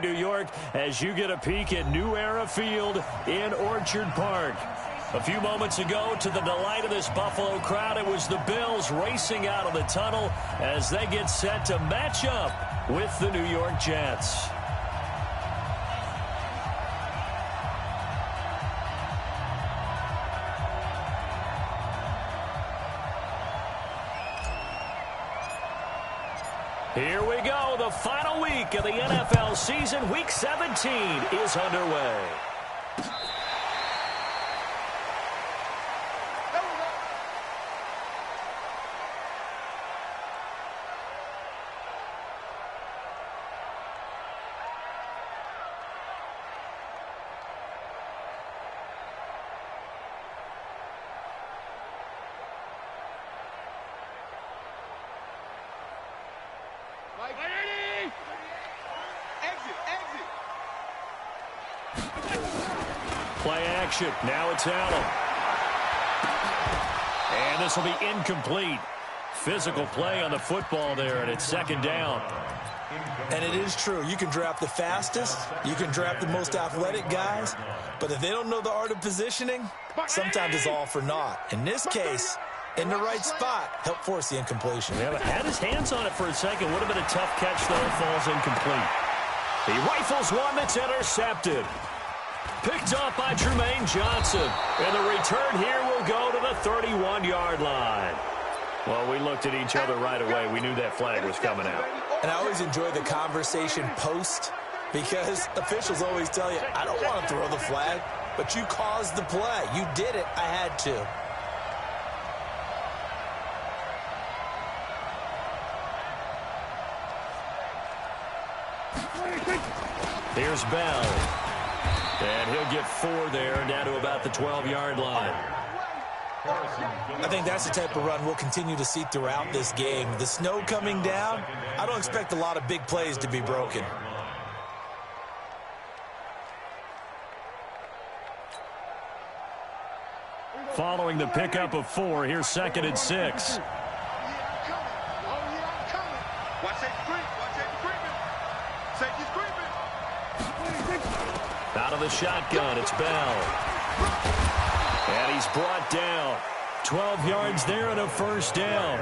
New York, as you get a peek at New Era Field in Orchard Park. A few moments ago, to the delight of this Buffalo crowd, it was the Bills racing out of the tunnel as they get set to match up with the New York Jets. Here we go. The final week of the NFL season. Week 17 is underway. Play action. Now it's Allen. And this will be incomplete. Physical play on the football there, and it's second down. And it is true. You can draft the fastest. You can draft the most athletic guys. But if they don't know the art of positioning, sometimes it's all for naught. In this case, in the right spot, help force the incompletion. Yeah, but had his hands on it for a second. Would have been a tough catch, though. It falls incomplete. He rifles one that's intercepted. Picked up by Jermaine Johnson. And the return here will go to the 31-yard line. Well, we looked at each other right away. We knew that flag was coming out. And I always enjoy the conversation post because officials always tell you, I don't want to throw the flag, but you caused the play. You did it. I had to. Here's Bell. And he'll get 4 there, down to about the 12-yard line. I think that's the type of run we'll continue to see throughout this game. The snow coming down, I don't expect a lot of big plays to be broken. Following the pickup of 4, here's 2nd and 6. Out of the shotgun, it's Bell. And he's brought down. 12 yards there and a first down.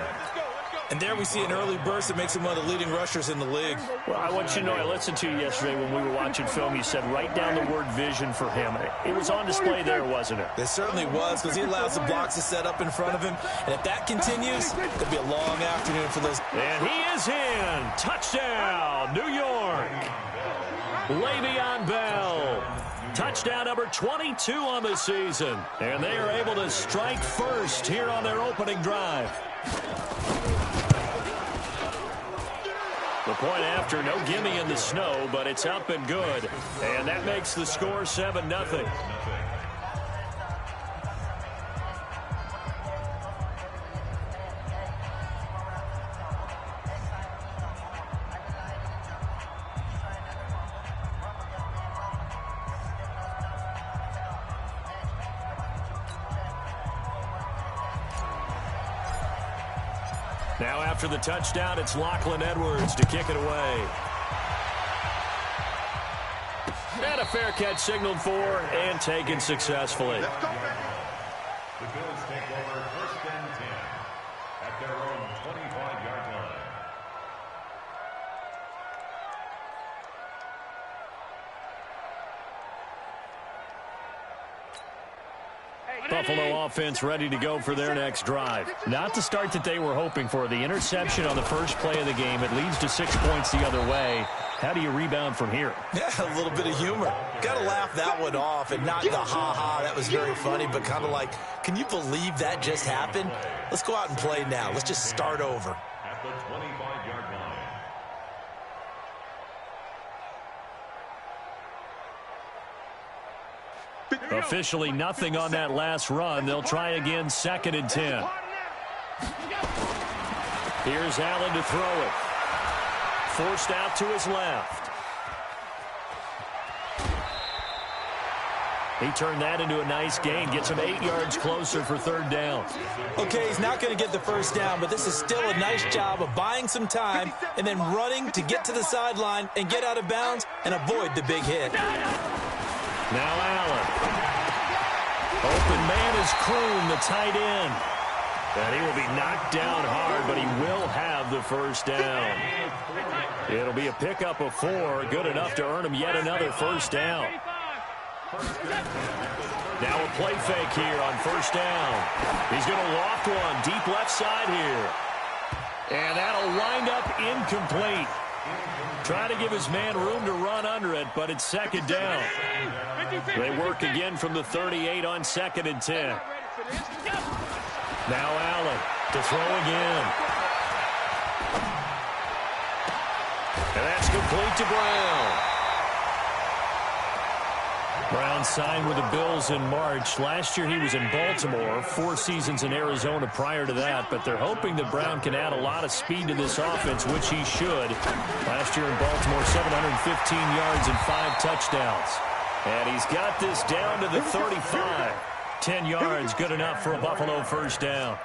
And there we see an early burst that makes him one of the leading rushers in the league. Well, I want you to know, I listened to you yesterday when we were watching film. You said write down the word vision for him. It was on display there, wasn't it? It certainly was, because he allows the blocks to set up in front of him. And if that continues, it'll be a long afternoon for those. And he is in. Touchdown, New York. Le'Veon Bell. Touchdown number 22 on the season. And they are able to strike first here on their opening drive. The point after, no gimme in the snow, but it's up and good. And that makes the score 7-0. Now after the touchdown, it's Lachlan Edwards to kick it away. And a fair catch signaled for and taken successfully. The Bills take over 1st and 10 at their own 25-yard line. Buffalo offense ready to go for their next drive. Not the start that they were hoping for. The interception on the first play of the game. It leads to 6 points the other way. How do you rebound from here? Yeah, a little bit of humor. Got to laugh that one off and not the ha-ha. That was very funny, but kind of like, can you believe that just happened? Let's go out and play now. Let's just start over. At the 25-yard line. Officially nothing on that last run. They'll try again, 2nd and 10. Here's Allen to throw it. Forced out to his left. He turned that into a nice gain. Gets him 8 yards closer for third down. Okay, he's not going to get the first down, but this is still a nice job of buying some time and then running to get to the sideline and get out of bounds and avoid the big hit. Now Allen. Open man is Kroon, the tight end. And he will be knocked down hard, but he will have the first down. It'll be a pickup of 4, good enough to earn him yet another first down. Now a play fake here on first down. He's going to loft one deep left side here. And that'll wind up incomplete. Trying to give his man room to run under it, but it's second down. They work again from the 38 on 2nd and 10. Now Allen to throw again. And that's complete to Brown. Brown signed with the Bills in March. Last year he was in Baltimore, 4 seasons in Arizona prior to that, but they're hoping that Brown can add a lot of speed to this offense, which he should. Last year in Baltimore, 715 yards and 5 touchdowns. And he's got this down to the 35. 10 yards, good enough for a Buffalo first down.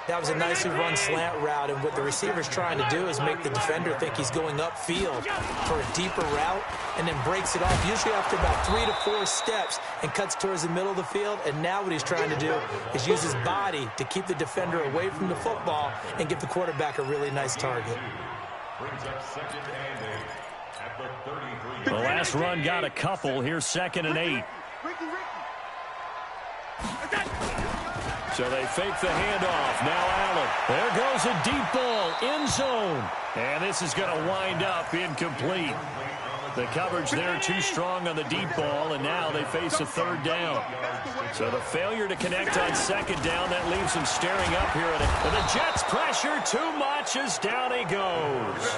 That was a nicely run slant route, and what the receiver's trying to do is make the defender think he's going upfield for a deeper route and then breaks it off, usually after about 3 to 4 steps, and cuts towards the middle of the field. And now what he's trying to do is use his body to keep the defender away from the football and give the quarterback a really nice target. The last run got a couple. Here's 2nd and 8. So they fake the handoff. Now Allen. There goes a deep ball. End zone. And this is going to wind up incomplete. The coverage there too strong on the deep ball, and now they face a third down. So the failure to connect on 2nd down, that leaves them staring up here at it. And the Jets pressure too much as down he goes.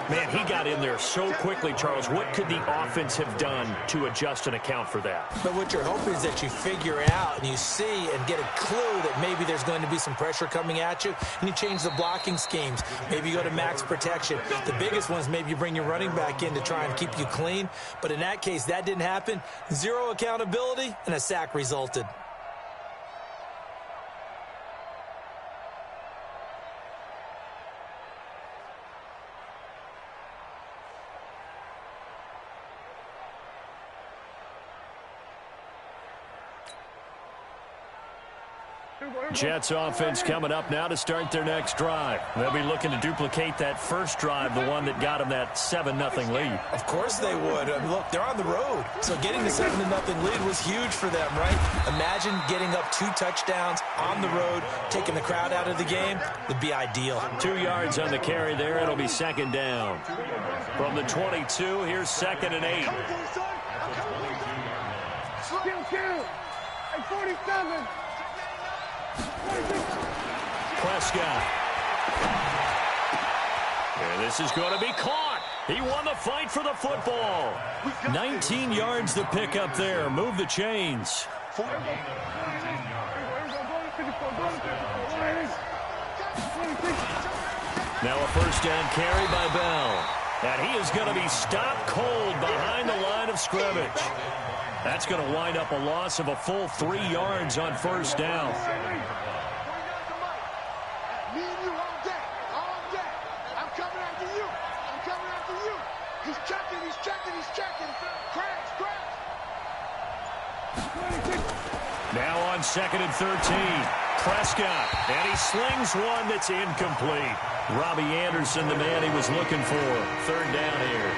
Man, he got in there so quickly, Charles. What could the offense have done to adjust and account for that? But what you're hoping is that you figure out and you see and get a clue that maybe there's going to be some pressure coming at you, and you change the blocking schemes. Maybe you go to max protection. The biggest one is maybe you bring your running back in to try and keep you clean. But in that case, that didn't happen. 0 accountability, and a sack resulted. Jets offense coming up now to start their next drive. They'll be looking to duplicate that first drive, the one that got them that 7-0 lead. Of course they would. I mean, look, they're on the road. So getting the 7-0 lead was huge for them, right? Imagine getting up 2 touchdowns on the road, taking the crowd out of the game. Would be ideal. 2 yards on the carry there. It'll be 2nd down. From the 22, here's 2nd and 8. Hey, 47. Prescott. And this is going to be caught. He won the fight for the football. 19 yards the pickup there. Move the chains. Now a first down carry by Bell. And he is going to be stopped cold behind the line of scrimmage. That's going to wind up a loss of a full 3 yards on first down. Me and you all day. All day. I'm coming after you. I'm coming after you. He's checking. He's checking. He's checking. Crash. Now on 2nd and 13. Prescott. And he slings one that's incomplete. Robbie Anderson, the man he was looking for. Third down here.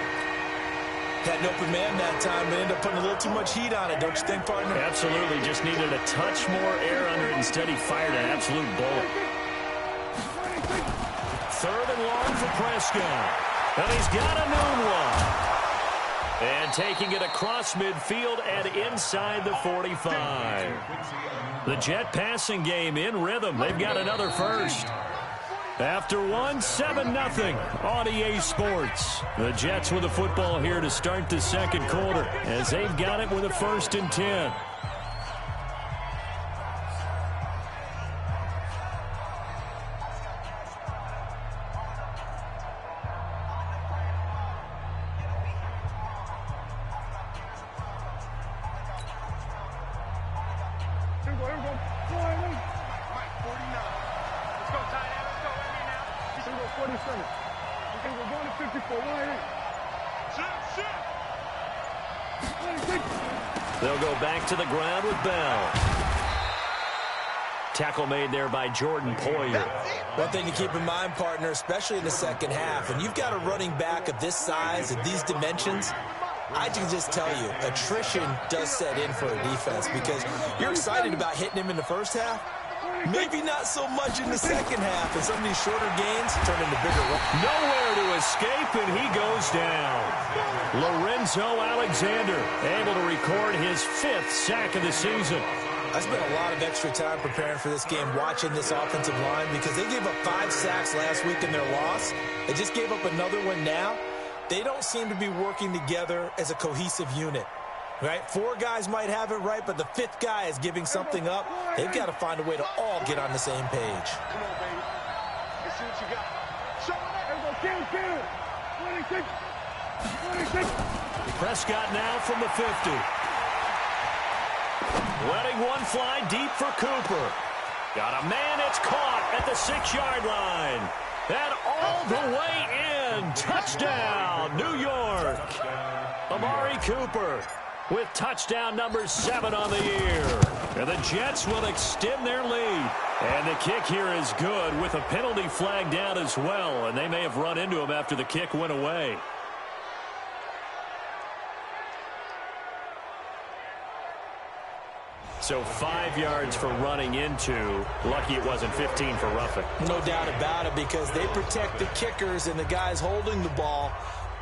Had an open man that time, but ended up putting a little too much heat on it, don't you think, partner? Absolutely. Just needed a touch more air under it. Instead, he fired an absolute bullet. 3rd and long for Prescott. And he's got a noon one. And taking it across midfield and inside the 45. The Jet passing game in rhythm. They've got another first. After 7-0 on EA Sports. The Jets with the football here to start the second quarter as they've got it with a 1st and 10. Mike, 49. Let's go, tight end. Let's go right here now. Here we go, 47. Okay, we're going to 54. They'll go back to the ground with Bell. Tackle made there by Jordan Poyer. One thing to keep in mind, partner, especially in the second half, when you've got a running back of this size, of these dimensions, I can just tell you, attrition does set in for a defense because you're excited about hitting him in the first half. Maybe not so much in the second half, and some of these shorter gains turn into bigger runs. Nowhere to escape, and he goes down. Lorenzo Alexander able to record his 5th sack of the season. I spent a lot of extra time preparing for this game, watching this offensive line, because they gave up 5 sacks last week in their loss. They just gave up another one now. They don't seem to be working together as a cohesive unit. Right? 4 guys might have it right, but the 5th guy is giving something up. They've got to find a way to all get on the same page. Come on, baby. Let's see what you got. Show it up. 26. Prescott now from the 50. Letting one fly deep for Cooper. Got a man, it's caught at the 6-yard line. And all the way in. Touchdown, New York. Amari Cooper with touchdown number 7 on the year. And the Jets will extend their lead. And the kick here is good with a penalty flag down as well. And they may have run into him after the kick went away. So 5 yards for running into. Lucky it wasn't 15 for roughing. No doubt about it, because they protect the kickers and the guys holding the ball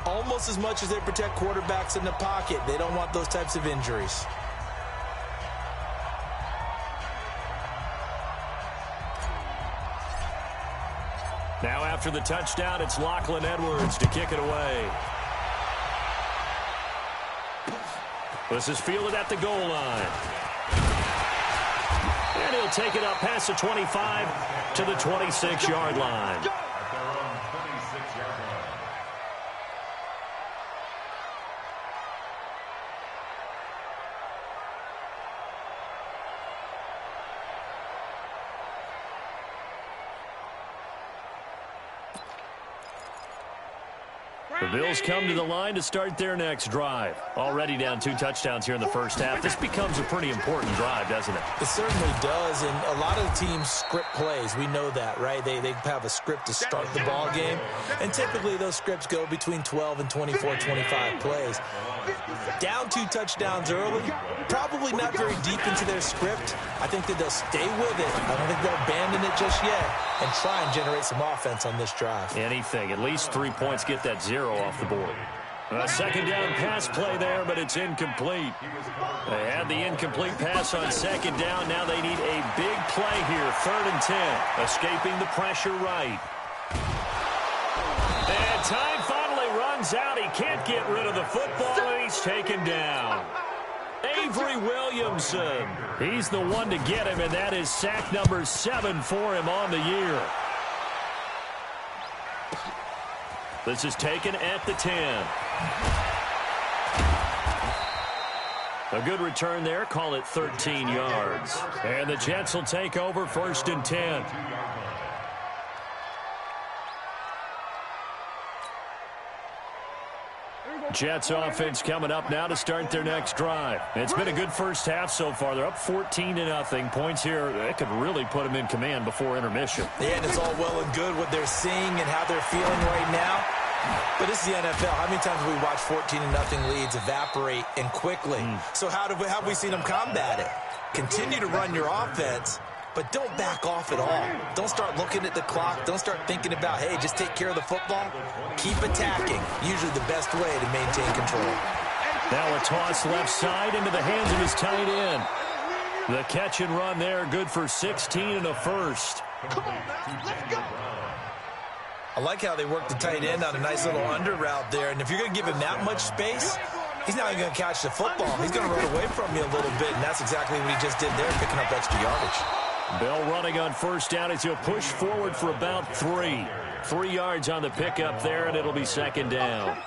almost as much as they protect quarterbacks in the pocket. They don't want those types of injuries. Now after the touchdown, it's Lachlan Edwards to kick it away. This is fielded at the goal line. And he'll take it up past the 25 to the 26-yard line. The Bills come to the line to start their next drive. Already down 2 touchdowns here in the first half. This becomes a pretty important drive, doesn't it? It certainly does, and a lot of the teams script plays. We know that, right? They have a script to start the ball game, and typically those scripts go between 12 and 24, 25 plays. Down 2 touchdowns early, probably not very deep into their script. I think that they'll stay with it. I don't think they'll abandon it just yet and try and generate some offense on this drive. Anything. At least 3 points, get that 0 off the board. A second down pass play there, but it's incomplete. They had the incomplete pass on second down. Now they need a big play here. 3rd and 10. Escaping the pressure right. And time finally runs out. He can't get rid of the football, and he's taken down. Avery Williamson. He's the one to get him, and that is sack number 7 for him on the year. This is taken at the 10. A good return there. Call it 13 yards. And the Jets will take over 1st and 10. Jets offense coming up now to start their next drive. It's been a good first half so far. They're up 14-0. Points here, that could really put them in command before intermission. Yeah, and it's all well and good what they're seeing and how they're feeling right now. But this is the NFL. How many times have we watched 14-0 leads evaporate and quickly? So how have we seen them combat it? Continue to run your offense, but don't back off at all. Don't start looking at the clock. Don't start thinking about, hey, just take care of the football. Keep attacking. Usually the best way to maintain control. Now a toss left side into the hands of his tight end. The catch and run there, good for 16 and a first. Come on, man. Let's go. I like how they work the tight end on a nice little under route there. And if you're going to give him that much space, he's not even going to catch the football. He's going to run away from you a little bit, and that's exactly what he just did there, picking up extra yardage. Bell running on first down as he'll push forward for about 3. 3 yards on the pickup there, and it'll be second down.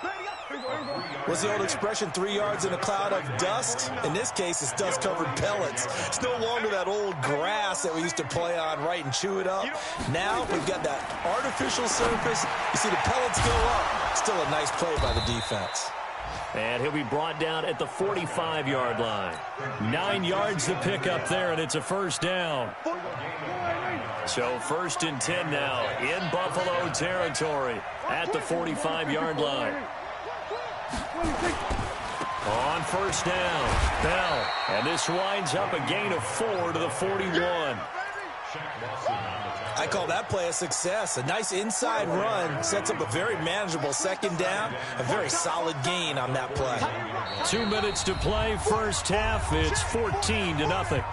What's the old expression, 3 yards in a cloud of dust? In this case, it's dust-covered pellets. It's no longer that old grass that we used to play on, right, and chew it up. Now we've got that artificial surface. You see the pellets go up. Still a nice play by the defense. And he'll be brought down at the 45-yard line. 9 yards to pick up there, and it's a first down. So 1st and 10 now in Buffalo territory at the 45-yard line. On first down, Bell. And this winds up a gain of 4 to the 41. I call that play a success. A nice inside run sets up a very manageable second down. A very solid gain on that play. 2 minutes to play, first half. It's 14-0.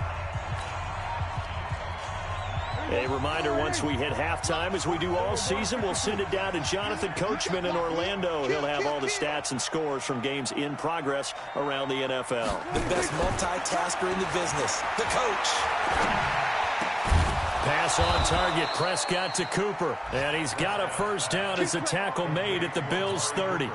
A reminder, once we hit halftime, as we do all season, we'll send it down to Jonathan Coachman in Orlando. He'll have all the stats and scores from games in progress around the NFL. The best multitasker in the business, the coach. Pass on target, Prescott to Cooper. And he's got a first down as a tackle made at the Bills' 30.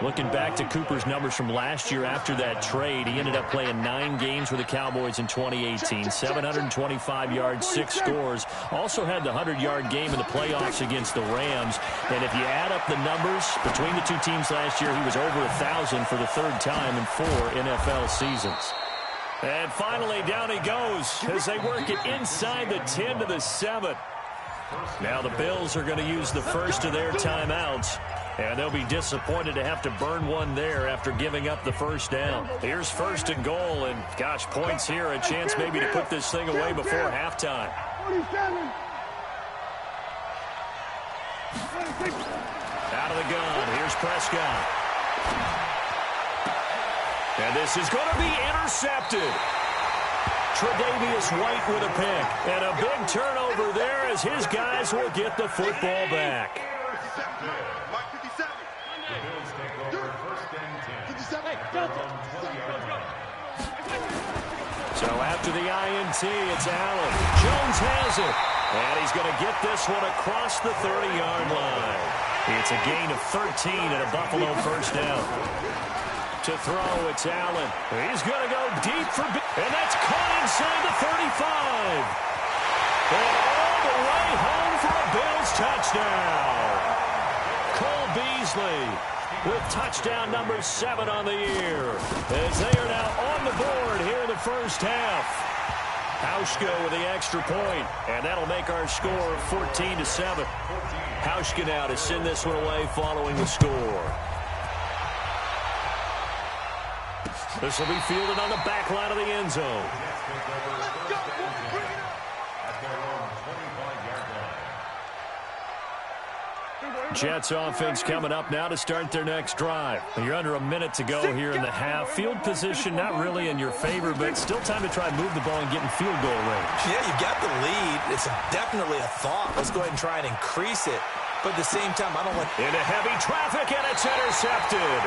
Looking back to Cooper's numbers from last year after that trade, he ended up playing 9 games with the Cowboys in 2018. 725 yards, 6 scores. Also had the 100-yard game in the playoffs against the Rams. And if you add up the numbers between the two teams last year, he was over 1,000 for the 3rd time in 4 NFL seasons. And finally, down he goes as they work it inside the 10 to the 7. Now the Bills are going to use the first of their timeouts. And they'll be disappointed to have to burn one there after giving up the first down. Here's 1st and goal, and gosh, points here, a chance maybe to put this thing away before halftime. Out of the gun, here's Prescott. And this is going to be intercepted. Tre'Davious White with a pick. And a big turnover there as his guys will get the football back. So after the INT, it's Allen. Jones has it. And he's going to get this one across the 30-yard line. It's a gain of 13 and a Buffalo first down. To throw, it's Allen. He's going to go deep for and that's caught inside the 35. And all the way home for a Bills touchdown. Cole Beasley with touchdown number 7 on the year, as they are now on the board here in the first half. Hauschka with the extra point, and that'll make our score 14-7. Hauschka now to send this one away following the score. This will be fielded on the back line of the end zone. Jets offense coming up now to start their next drive. You're under a minute to go here in the half. Field position not really in your favor, but still time to try and move the ball and get in field goal range. Yeah, you've got the lead. It's definitely a thought. Let's go ahead and try and increase it. But at the same time, I don't want... Into heavy traffic, and it's intercepted.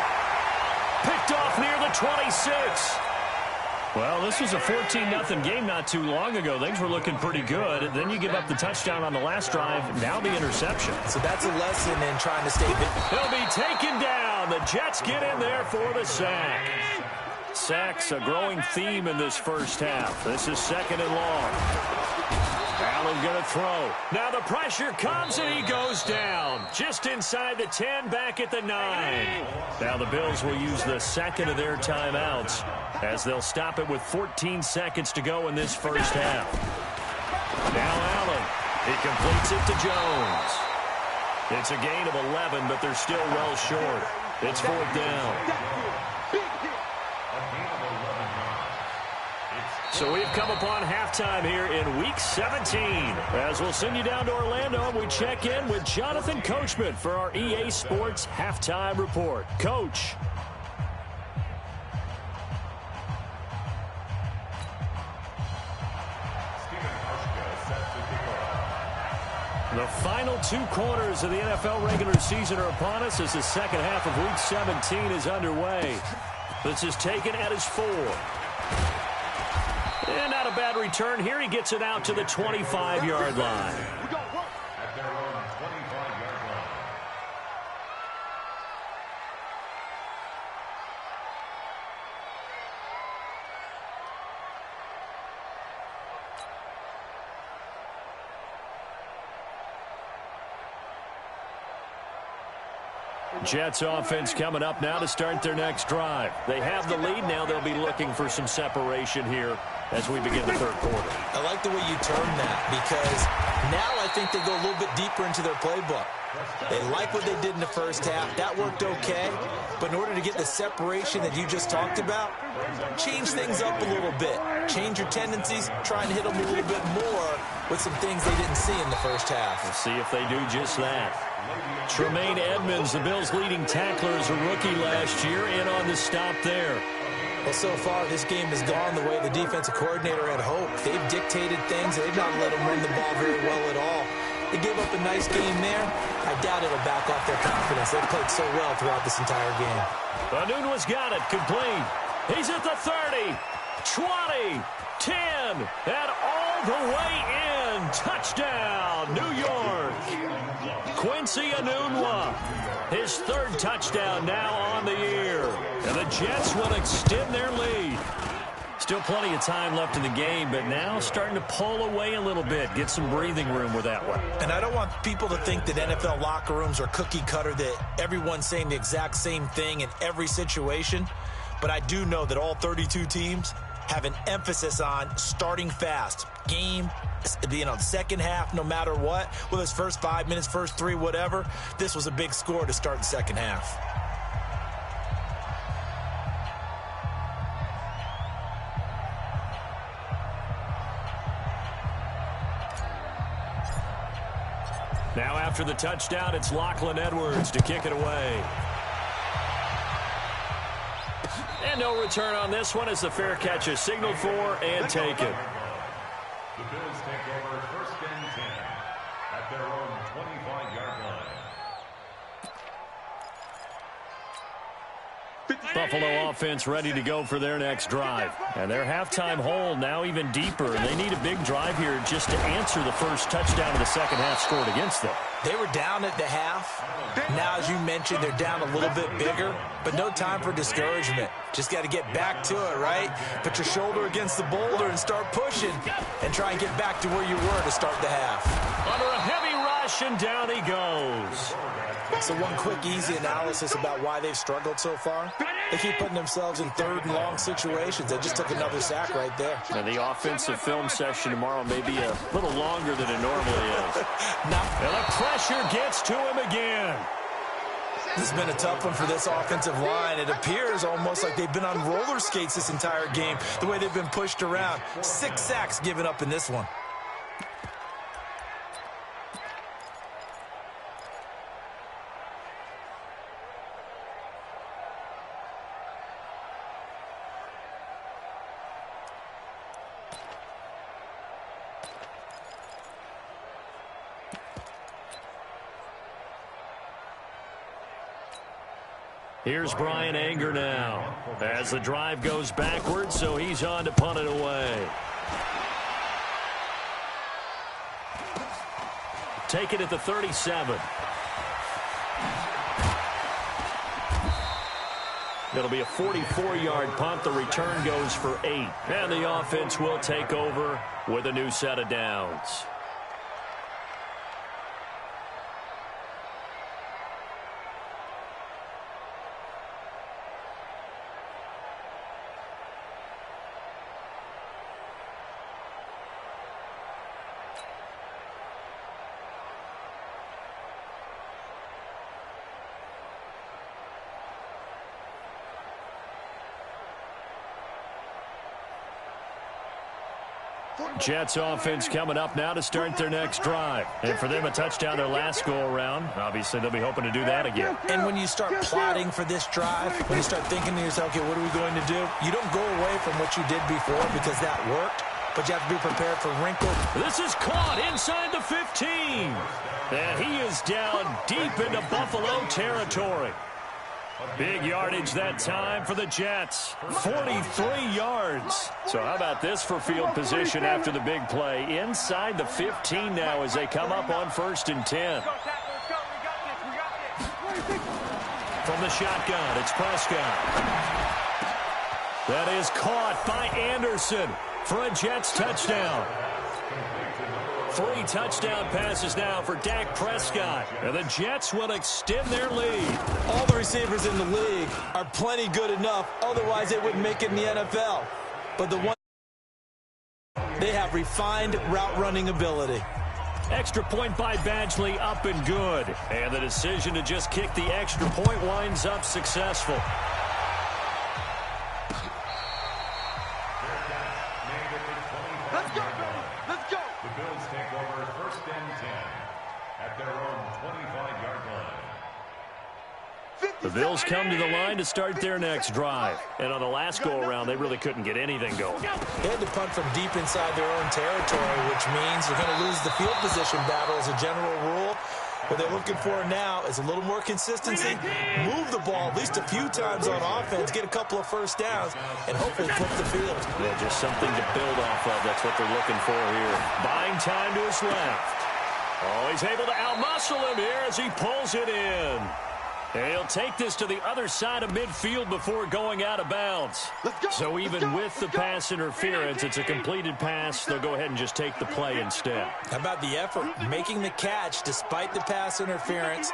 Picked off near the 26. Well, this was a 14-0 game not too long ago. Things were looking pretty good. Then you give up the touchdown on the last drive. Now the interception. So that's a lesson in trying to stay... He'll be taken down. The Jets get in there for the sack. Sacks a growing theme in this first half. This is 2nd and long. Allen going to throw. Now the pressure comes, and he goes down. Just inside the 10, back at the 9. Now the Bills will use the 2nd of their timeouts, as they'll stop it with 14 seconds to go in this first half. Now Allen. He completes it to Jones. It's a gain of 11, but they're still well short. It's 4th down. So we've come upon halftime here in Week 17. As we'll send you down to Orlando, and we check in with Jonathan Coachman for our EA Sports Halftime Report. Coach. The final 2 quarters of the NFL regular season are upon us as the second half of Week 17 is underway. This is taken at his 4. And not a bad return here. He gets it out to the 25-yard line. Jets offense coming up now to start their next drive. They have the lead. Now they'll be looking for some separation here as we begin the third quarter. I like the way you term that, because now I think they go a little bit deeper into their playbook. They like what they did in the first half. That worked okay. But in order to get the separation that you just talked about, change things up a little bit. Change your tendencies, try and hit them a little bit more with some things they didn't see in the first half. We'll see if they do just that. Tremaine Edmonds, the Bills' leading tackler, as a rookie last year, in on the stop there. Well, so far, this game has gone the way the defensive coordinator had hoped. They've dictated things. They've not let them run the ball very well at all. They gave up a nice game there. I doubt it'll back off their confidence. They've played so well throughout this entire game. Anunwa's got it, complete. He's at the 30, 20, 10, and all the way in. Touchdown, New York. Quincy Enunwa, his third touchdown now on the year. And the Jets will extend their lead. Still plenty of time left in the game, but now starting to pull away a little bit, get some breathing room with that one. And I don't want people to think that NFL locker rooms are cookie cutter, that everyone's saying the exact same thing in every situation. But I do know that all 32 teams have an emphasis on starting fast. Game, second half, no matter what, whether it's first 5 minutes, first 3, whatever. This was a big score to start the second half. Now after the touchdown, it's Lachlan Edwards to kick it away. And no return on this one as the fair catch is signaled for and taken. The Bills take over first and 10 at their own 25-yard line. Buffalo offense ready to go for their next drive. And their halftime hole now even deeper. And they need a big drive here just to answer the first touchdown of the second half scored against them. They were down at the half. Now, as you mentioned, they're down a little bit bigger, but no time for discouragement. Just got to get back to it, right? Put your shoulder against the boulder and start pushing and try and get back to where you were to start the half. Under a heavy rush, and down he goes. So one quick, easy analysis about why they've struggled so far. They keep putting themselves in third and long situations. They just took another sack right there. And the offensive film session tomorrow may be a little longer than it normally is. And the pressure gets to him again. This has been a tough one for this offensive line. It appears almost like they've been on roller skates this entire game, the way they've been pushed around. 6 sacks given up in this one. Here's Brian Anger now as the drive goes backwards, so he's on to punt it away. Take it at the 37. It'll be a 44-yard punt. The return goes for 8. And the offense will take over with a new set of downs. Jets offense coming up now to start their next drive. And for them, a touchdown their last go-around. Obviously, they'll be hoping to do that again. And when you start plotting for this drive, when you start thinking to yourself, okay, what are we going to do? You don't go away from what you did before because that worked, but you have to be prepared for wrinkle. This is caught inside the 15. And he is down deep into Buffalo territory. Big yardage that time for the Jets. 43 yards. So how about this for field position after the big play? Inside the 15 now as they come up on 1st and 10. From the shotgun, it's Prescott. That is caught by Anderson for a Jets touchdown. 3 touchdown passes now for Dak Prescott. And the Jets will extend their lead. receivers in the league are plenty good enough. Otherwise, they wouldn't make it in the NFL. But the one, they have refined route running ability. Extra point by Badgley, up and good. And the decision to just kick the extra point winds up successful. Let's go, baby. Let's go. The Bills take over 1st and 10 at their own 25-yard line. The Bills come to the line to start their next drive. And on the last go-around, they really couldn't get anything going. They had to punt from deep inside their own territory, which means they're going to lose the field position battle as a general rule. What they're looking for now is a little more consistency, move the ball at least a few times on offense, get a couple of first downs, and hopefully flip the field. Yeah, just something to build off of. That's what they're looking for here. Buying time to his left. Oh, he's able to outmuscle him here as he pulls it in. And he'll take this to the other side of midfield before going out of bounds. So even with the pass interference, it's a completed pass. They'll go ahead and just take the play instead. How about the effort? Making the catch despite the pass interference.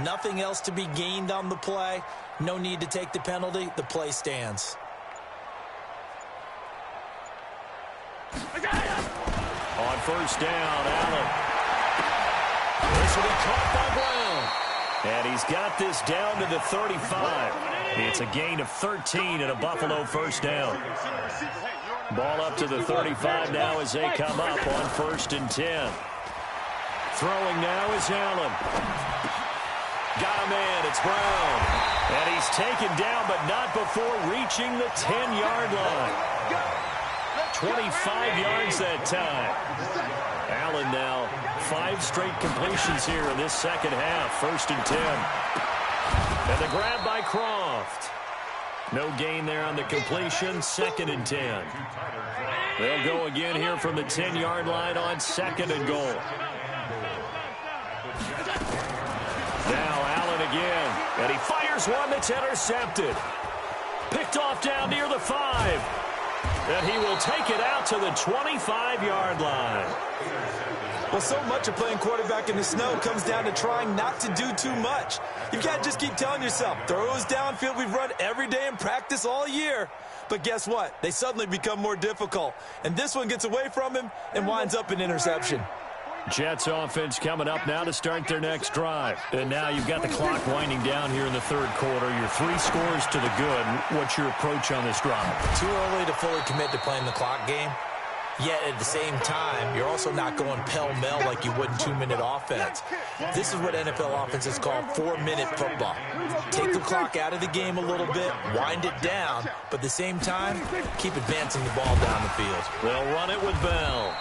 Nothing else to be gained on the play. No need to take the penalty. The play stands. On first down, Allen. This will be caught by Brown. And he's got this down to the 35. It's a gain of 13 and a Buffalo first down. Ball up to the 35 now as they come up on 1st and 10. Throwing now is Allen. Got a man, it's Brown. And he's taken down, but not before reaching the 10-yard line. 25 yards that time. Allen now 5 straight completions here in this second half. 1st and 10. And the grab by Croft. No gain there on the completion. 2nd and 10. They'll go again here from the 10-yard line on 2nd and goal. Now Allen again. And he fires one that's intercepted. Picked off down near the 5. And he will take it out to the 25-yard line. Well, so much of playing quarterback in the snow comes down to trying not to do too much. You've got to just keep telling yourself, throws downfield we've run every day in practice all year. But guess what? They suddenly become more difficult. And this one gets away from him and winds up an interception. Jets offense coming up now to start their next drive. And now you've got the clock winding down here in the 3rd quarter. You're 3 scores to the good. What's your approach on this drive? Too early to fully commit to playing the clock game. Yet at the same time, you're also not going pell-mell like you would in 2-minute offense. This is what NFL offenses call 4-minute football. Take the clock out of the game a little bit, wind it down, but at the same time, keep advancing the ball down the field. They'll run it with Bell.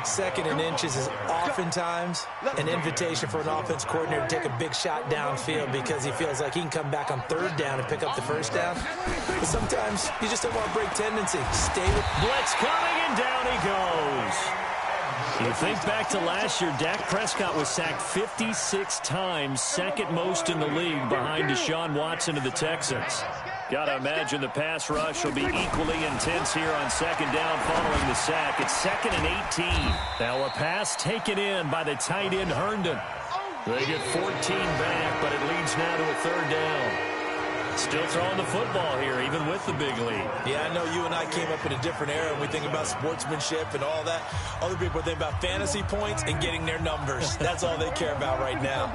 2nd and inches is oftentimes an invitation for an offense coordinator to take a big shot downfield because he feels like he can come back on 3rd down and pick up the 1st down. But sometimes you just don't want to break tendency. Stay with blitz coming, and down he goes. You think back to last year, Dak Prescott was sacked 56 times, 2nd most in the league behind Deshaun Watson of the Texans. Gotta imagine the pass rush will be equally intense here on 2nd down following the sack. It's 2nd and 18. Now a pass taken in by the tight end Herndon. They get 14 back, but it leads now to a 3rd down. Still throwing the football here, even with the big lead. Yeah, I know you and I came up in a different era and we think about sportsmanship and all that. Other people think about fantasy points and getting their numbers. That's all they care about right now.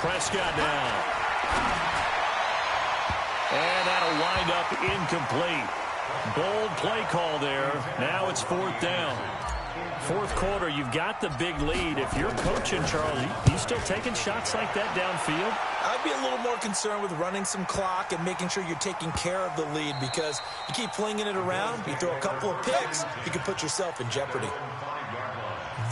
Prescott now. And that'll wind up incomplete. Bold play call there. Now it's 4th down. 4th quarter, you've got the big lead. If you're coaching, Charles, you still taking shots like that downfield? I'd be a little more concerned with running some clock and making sure you're taking care of the lead because you keep flinging it around, you throw a couple of picks, you can put yourself in jeopardy.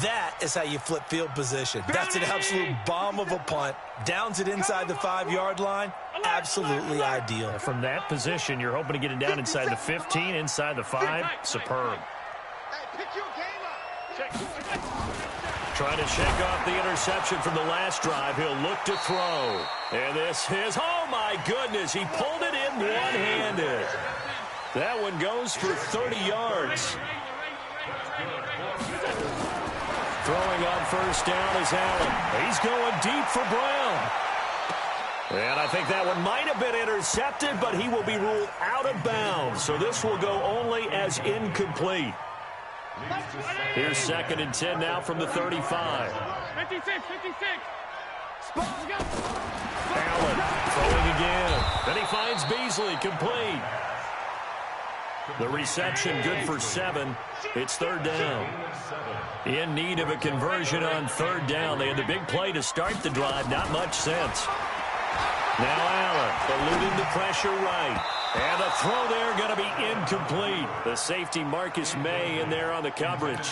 That is how you flip field position. That's an absolute bomb of a punt. Downs it inside the 5-yard line. Absolutely ideal. From that position, you're hoping to get it down inside the 15, inside the 5. Superb. Trying to shake off the interception from the last drive. He'll look to throw. And this is, oh my goodness, he pulled it in him one-handed. That one goes for 30 yards. Throwing on first down is Allen. He's going deep for Brown. And I think that one might have been intercepted, but he will be ruled out of bounds. So this will go only as incomplete. Here's 2nd and 10 now from the 35. 56. Allen throwing again. Then he finds Beasley complete. The reception good for 7. It's 3rd down. In need of a conversion on 3rd down. They had the big play to start the drive. Not much sense. Now Allen eluding the pressure right. And the throw there going to be incomplete. The safety Marcus May in there on the coverage.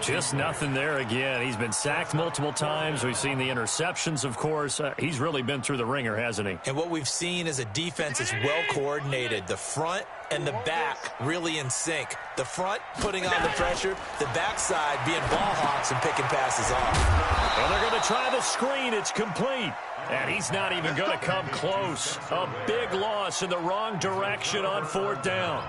Just nothing there again. He's been sacked multiple times. We've seen the interceptions, of course. He's really been through the ringer, hasn't he? And what we've seen is a defense that's well coordinated. The front and the back really in sync. The front putting on the pressure, the backside being ball hawks and picking passes off. And they're going to try the screen. It's complete. And he's not even going to come close. A big loss in the wrong direction on 4th down.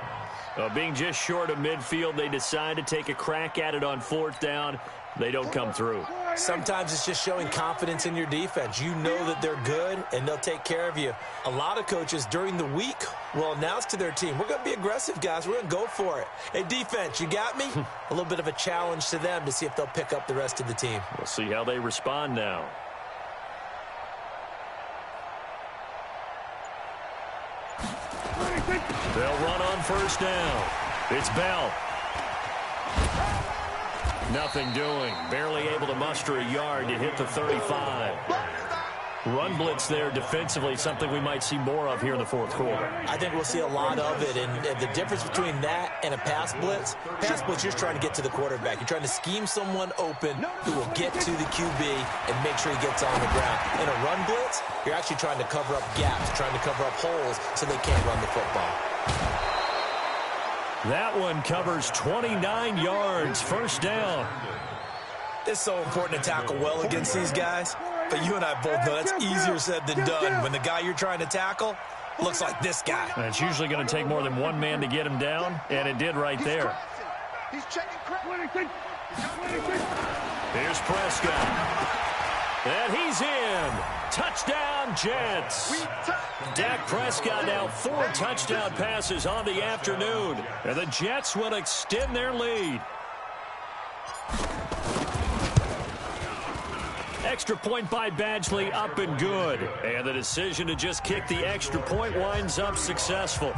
Being just short of midfield, they decide to take a crack at it on 4th down. They don't come through. Sometimes it's just showing confidence in your defense. You know that they're good, and they'll take care of you. A lot of coaches during the week will announce to their team, we're going to be aggressive, guys. We're going to go for it. Hey, defense, you got me? A little bit of a challenge to them to see if they'll pick up the rest of the team. We'll see how they respond now. They'll run on 1st down. It's Bell. Nothing doing. Barely able to muster a yard to hit the 35. Run blitz there defensively, something we might see more of here in the 4th quarter. I think we'll see a lot of it, and the difference between that and a pass blitz, you're just trying to get to the quarterback. You're trying to scheme someone open who will get to the QB and make sure he gets on the ground. In a run blitz, you're actually trying to cover up gaps, trying to cover up holes so they can't run the football. That one covers 29 yards, 1st down. It's so important to tackle well against these guys. But you and I both know that's easier said than done when the guy you're trying to tackle looks like this guy. And it's usually going to take more than one man to get him down, and it did right there. He's checking Here's Prescott. And he's in. Touchdown, Jets. Dak Prescott now 4 touchdown passes on the afternoon. And the Jets will extend their lead. Extra point by Badgley, up and good. And the decision to just kick the extra point winds up successful.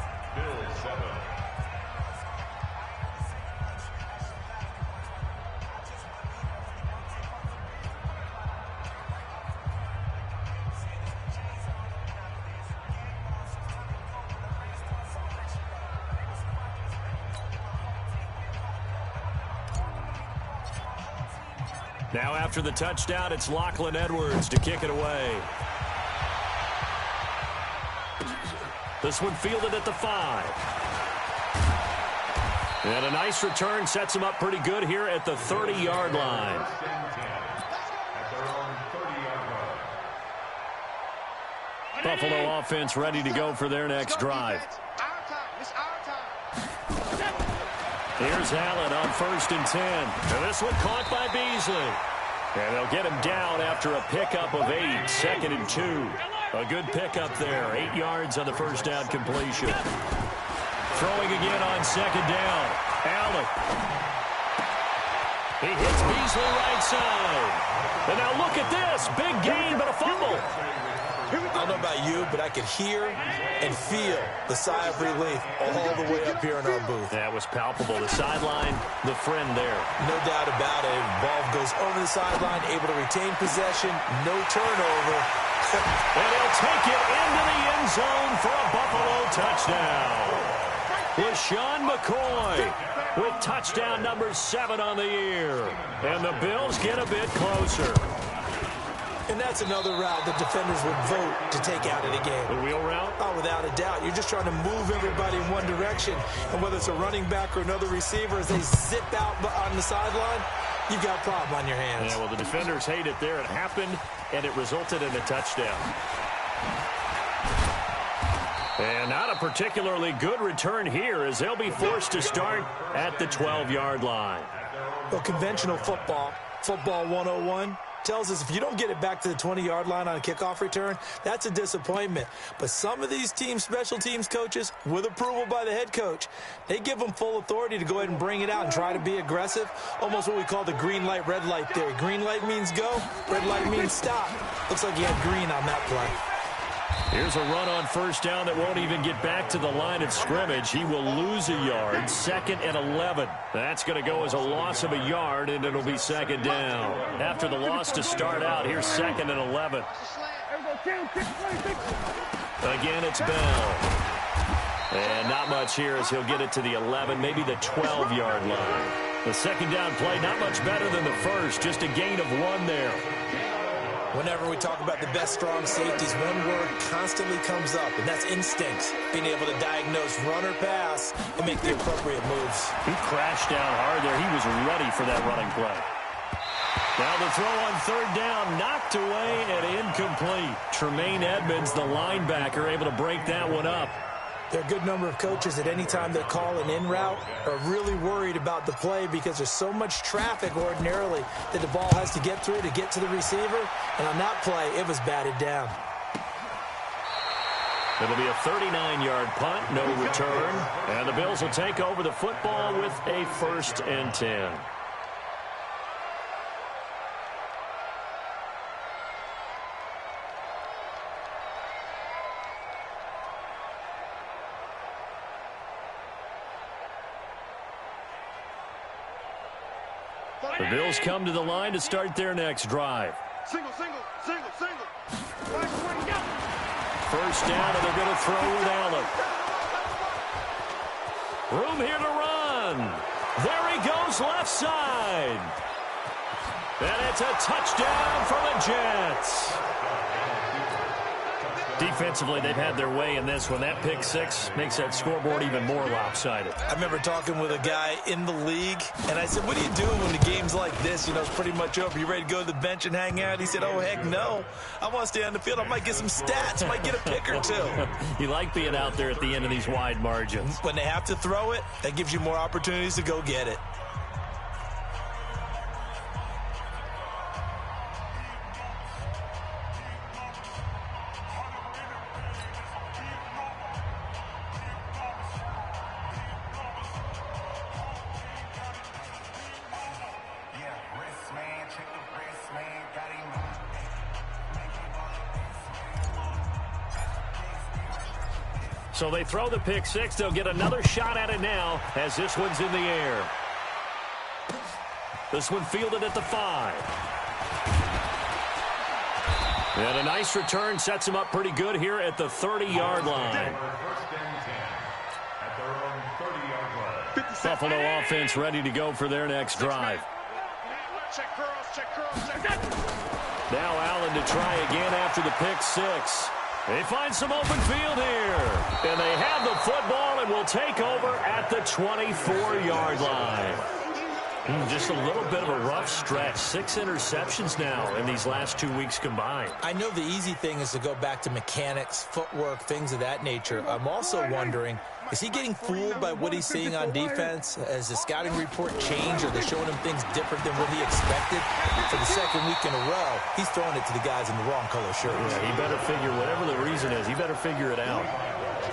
Now after the touchdown, it's Lachlan Edwards to kick it away. This one fielded at the 5. And a nice return sets him up pretty good here at the 30-yard line. Buffalo offense ready to go for their next drive. Here's Allen on 1st and 10. And this one caught by Beasley. And they'll get him down after a pickup of 8. 2nd and 2. A good pickup there. 8 yards on the first down completion. Throwing again on 2nd down. Allen. He hits Beasley right side. And now look at this. Big gain, but a fumble. I don't know about you, but I could hear and feel the sigh of relief all the way up here in our booth. That was palpable. The sideline, the friend there. No doubt about it. Ball goes over the sideline, able to retain possession, no turnover. And he'll take it into the end zone for a Buffalo touchdown. LaShawn McCoy with touchdown number 7 on the year. And the Bills get a bit closer. And that's another route the defenders would vote to take out of the game. The wheel route? Oh, without a doubt. You're just trying to move everybody in one direction. And whether it's a running back or another receiver, as they zip out on the sideline, you've got a problem on your hands. Yeah, well, the defenders hate it there. It happened, and it resulted in a touchdown. And not a particularly good return here as they'll be forced to start at the 12-yard line. Well, conventional football 101, tells us if you don't get it back to the 20-yard line on a kickoff return, that's a disappointment. But some of these special teams coaches, with approval by the head coach, they give them full authority to go ahead and bring it out and try to be aggressive, almost what we call the green light, red light theory. Green light means go, red light means stop. Looks like you had green on that play. Here's a run on first down that won't even get back to the line of scrimmage. He will lose a yard, 2nd and 11. That's going to go as a loss of a yard, and it'll be 2nd down. After the loss to start out, here's 2nd and 11. Again, it's Bell. And not much here as he'll get it to the 11, maybe the 12-yard line. The 2nd down play, not much better than the first, just a gain of 1 there. Whenever we talk about the best strong safeties, one word constantly comes up, and that's instincts. Being able to diagnose run or pass and make the appropriate moves. He crashed down hard there. He was ready for that running play. Now the throw on 3rd down, knocked away and incomplete. Tremaine Edmonds, the linebacker, able to break that one up. There are a good number of coaches at any time they call an in route are really worried about the play because there's so much traffic ordinarily that the ball has to get through to get to the receiver. And on that play, it was batted down. It'll be a 39-yard punt, no return. And the Bills will take over the football with a 1st and 10. The Bills come to the line to start their next drive. Single. 1st down, and they're going to throw with Allen. Room here to run. There he goes, left side. And it's a touchdown for the Jets. Defensively, they've had their way in this one. That pick 6 makes that scoreboard even more lopsided. I remember talking with a guy in the league, and I said, what are you doing when the game's like this? You know, it's pretty much over. You ready to go to the bench and hang out? He said, oh, heck no. I want to stay on the field. I might get some stats. Might get a pick or 2. You like being out there at the end of these wide margins. When they have to throw it, that gives you more opportunities to go get it. So they throw the pick 6. They'll get another shot at it now as this one's in the air. This one fielded at the 5. And a nice return sets him up pretty good here at the 30-yard line. Buffalo offense ready to go for their next drive. Now Allen to try again after the pick 6. They find some open field here. And they have the football and will take over at the 24-yard line. Just a little bit of a rough stretch. 6 interceptions now in these last 2 weeks combined. I know the easy thing is to go back to mechanics, footwork, things of that nature. I'm also wondering, is he getting fooled by what he's seeing on defense? Has the scouting report changed? Are they showing him things different than what he expected? For the 2nd week in a row, he's throwing it to the guys in the wrong color shirts. Yeah, he better figure, whatever the reason is, he better figure it out.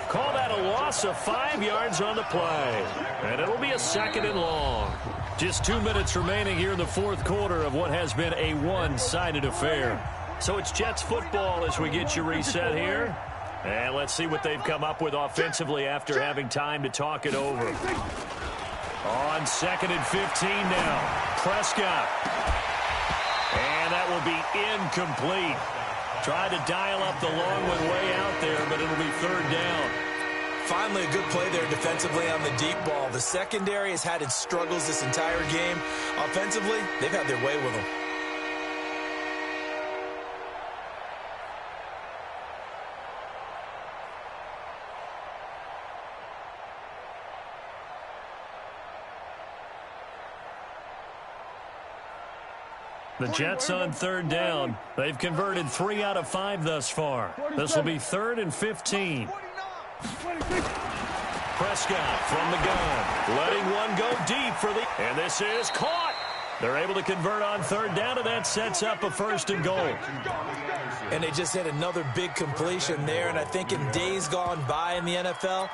Call that a loss of 5 yards on the play. And it'll be a 2nd and long. Just 2 minutes remaining here in the 4th quarter of what has been a one-sided affair. So it's Jets football as we get you reset here. And let's see what they've come up with offensively after having time to talk it over. On 2nd and 15 now. Prescott. And that will be incomplete. Tried to dial up the long one way out there, but it'll be 3rd down. Finally, a good play there defensively on the deep ball. The secondary has had its struggles this entire game. Offensively, they've had their way with them. The Jets on 3rd down. They've converted 3 out of 5 thus far. This will be 3rd and 15. Prescott from the gun, letting one go deep for the, and this is caught. They're able to convert on third down, and that sets up a 1st and goal. And they just had another big completion there, and I think in days gone by in the NFL,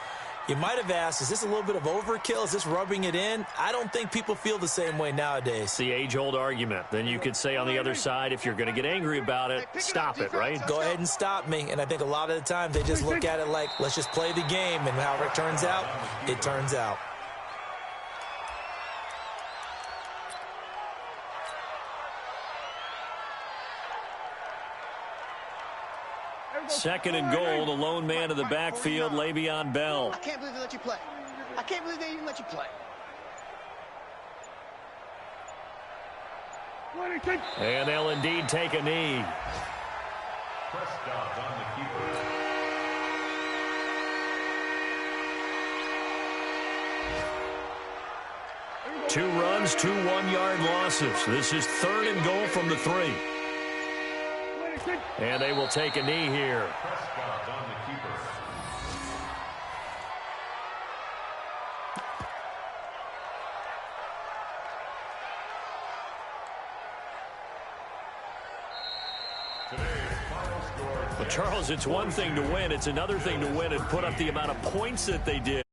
you might have asked, is this a little bit of overkill? Is this rubbing it in? I don't think people feel the same way nowadays. It's the age-old argument. Then you could say on the other side, if you're going to get angry about it, stop it, right? Go ahead and stop me. And I think a lot of the time they just look at it like, let's just play the game, and however it turns out, it turns out. Second and goal, the lone man of the backfield, Le'Veon Bell. I can't believe they let you play. I can't believe they even let you play. And they'll indeed take a knee. Prescott on the keeper. Two runs, 2 one-yard losses. This is 3rd and goal from the 3. And they will take a knee here. Prescott on the keeper. But Charles, it's one thing to win. It's another thing to win and put up the amount of points that they did.